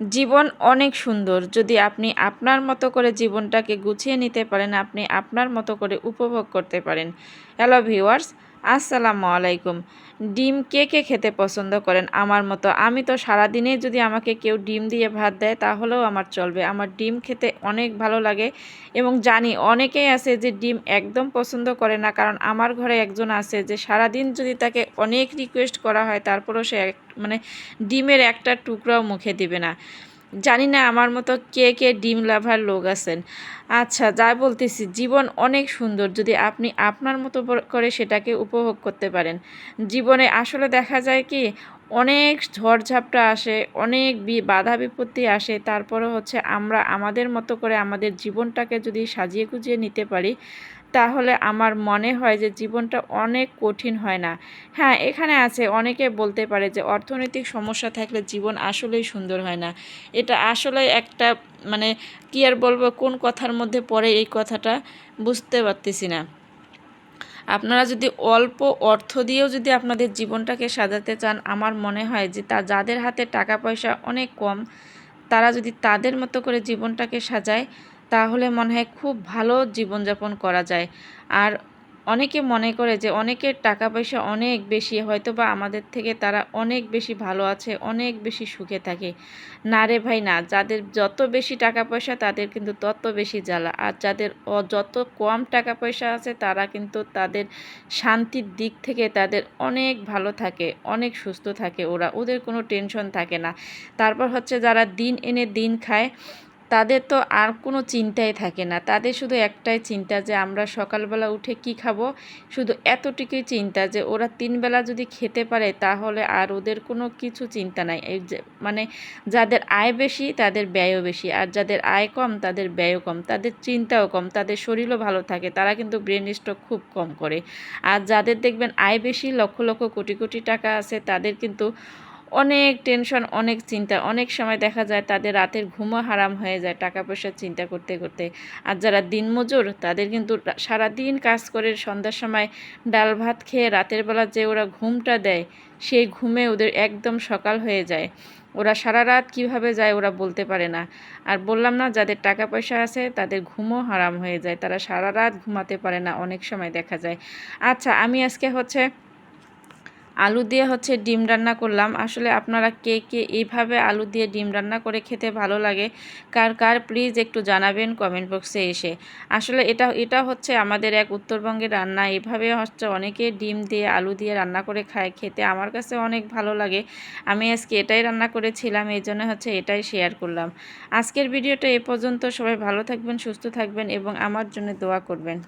জীবন অনেক সুন্দর যদি আপনি আপনার মতো করে জীবনটাকে গুছিয়ে নিতে পারেন, আপনি আপনার মতো করে উপভোগ করতে পারেন। হ্যালো ভিউয়ার্স, আসসালামু আলাইকুম। ডিম কে কে খেতে পছন্দ করেন আমার মতো? আমি তো সারাদিনে যদি আমাকে কেউ ডিম দিয়ে ভাত দেয় তাহলেও আমার চলবে। আমার ডিম খেতে অনেক ভালো লাগে এবং জানি অনেকেই আছে যে ডিম একদম পছন্দ করে না, কারণ আমার ঘরে একজন আছে যে সারাদিন যদি তাকে অনেক রিকোয়েস্ট করা হয় তারপরেও সে মানে ডিমের একটা টুকরাও মুখে দিবে না। জানি না আমার মতো কে কে ডিম লাভার লোক আছেন। আচ্ছা, যা বলতেছি, জীবন অনেক সুন্দর যদি আপনি আপনার মতো করে সেটাকে উপভোগ করতে পারেন। জীবনে আসলে দেখা যায় কি, অনেক ঝড়ঝাপটা আসে, অনেক বাধা বিপত্তি আসে, তারপরে হচ্ছে আমরা আমাদের মতো করে আমাদের জীবনটাকে যদি সাজিয়ে গুজিয়ে নিতে পারি তাহলে আমার মনে হয় যে জীবনটা অনেক কঠিন হয় না। হ্যাঁ, এখানে আছে অনেকে বলতে পারে যে অর্থনৈতিক সমস্যা থাকলে জীবন আসলেই সুন্দর হয় না। এটা আসলে একটা মানে কি আর বলবো, কোন কথার মধ্যে পড়ে এই কথাটা বুঝতে পারতেছি না। আপনারা যদি অল্প অর্থ দিয়েও যদি আপনাদের জীবনটাকে সাজাতে চান, আমার মনে হয় যে যাদের হাতে টাকা পয়সা অনেক কম, তারা যদি তাদের মতো করে জীবনটাকে সাজায় তাহলে মনে হয় খুব ভালো জীবনযাপন করা যায়। আর অনেকে মনে করে যে অনেকের টাকা পয়সা অনেক বেশি, হয়তো বা আমাদের থেকে তারা অনেক বেশি ভালো আছে, অনেক বেশি সুখে থাকে। না রে ভাই না, যাদের যত বেশি টাকা পয়সা তাদের কিন্তু তত বেশি জ্বালা, আর যাদের যত কম টাকা পয়সা আছে তারা কিন্তু তাদের শান্তির দিক থেকে তাদের অনেক ভালো থাকে, অনেক সুস্থ থাকে, ওদের কোনো টেনশন থাকে না। তারপর হচ্ছে যারা দিন এনে দিন খায় তাদের তো আর কোনো চিন্তাই থাকে না, তাদের শুধু একটাই চিন্তা যে আমরা সকালবেলা উঠে কি খাবো, শুধু এতটুকুই চিন্তা যে ওরা 3 বেলা যদি খেতে পারে তাহলে আর ওদের কোনো কিছু চিন্তা নাই। এই যে মানে যাদের আয় বেশি তাদের ব্যয়ও বেশি, আর যাদের আয় কম তাদের ব্যয়ও কম, তাদের চিন্তাও কম, তাদের শরীরও ভালো থাকে, তারা কিন্তু ব্রেন স্ট্রোক খুব কম করে। আর যাদের দেখবেন আয় বেশি, লক্ষ লক্ষ কোটি কোটি টাকা আছে, তাদের কিন্তু অনেক টেনশন, অনেক চিন্তা, অনেক সময় দেখা যায় তাদের রাতের ঘুমও হারাম হয়ে যায় টাকা পয়সার চিন্তা করতে করতে। আর যারা দিনমজুর তাদের কিন্তু সারাদিন কাজ করে সন্ধ্যার সময় ডাল ভাত খেয়ে রাতের বেলা যে ওরা ঘুমটা দেয়, সেই ঘুমে ওদের একদম সকাল হয়ে যায়। ওরা সারা রাত কীভাবে যায় ওরা বলতে পারে না। আর বললাম না, যাদের টাকা পয়সা আছে তাদের ঘুমও হারাম হয়ে যায়, তারা সারা রাত ঘুমাতে পারে না অনেক সময় দেখা যায়। আচ্ছা, আমি আজকে হচ্ছে আলু দিয়ে হচ্ছে ডিম রান্না করলাম। আসলে আপনারা কে কে এইভাবে আলু দিয়ে ডিম রান্না করে খেতে ভালো লাগে, কার কার প্লিজ একটু জানাবেন কমেন্ট বক্সে এসে। আসলে এটা হচ্ছে আমাদের এক উত্তরবঙ্গের রান্না, এভাবে হচ্ছে অনেকে ডিম দিয়ে আলু দিয়ে রান্না করে খায়, খেতে আমার কাছে অনেক ভালো লাগে। আমি আজকে এটাই রান্না করেছিলাম, এই জন্য হচ্ছে এটাই শেয়ার করলাম। আজকের ভিডিওটা এ পর্যন্ত। সবাই ভালো থাকবেন, সুস্থ থাকবেন এবং আমার জন্য দোয়া করবেন।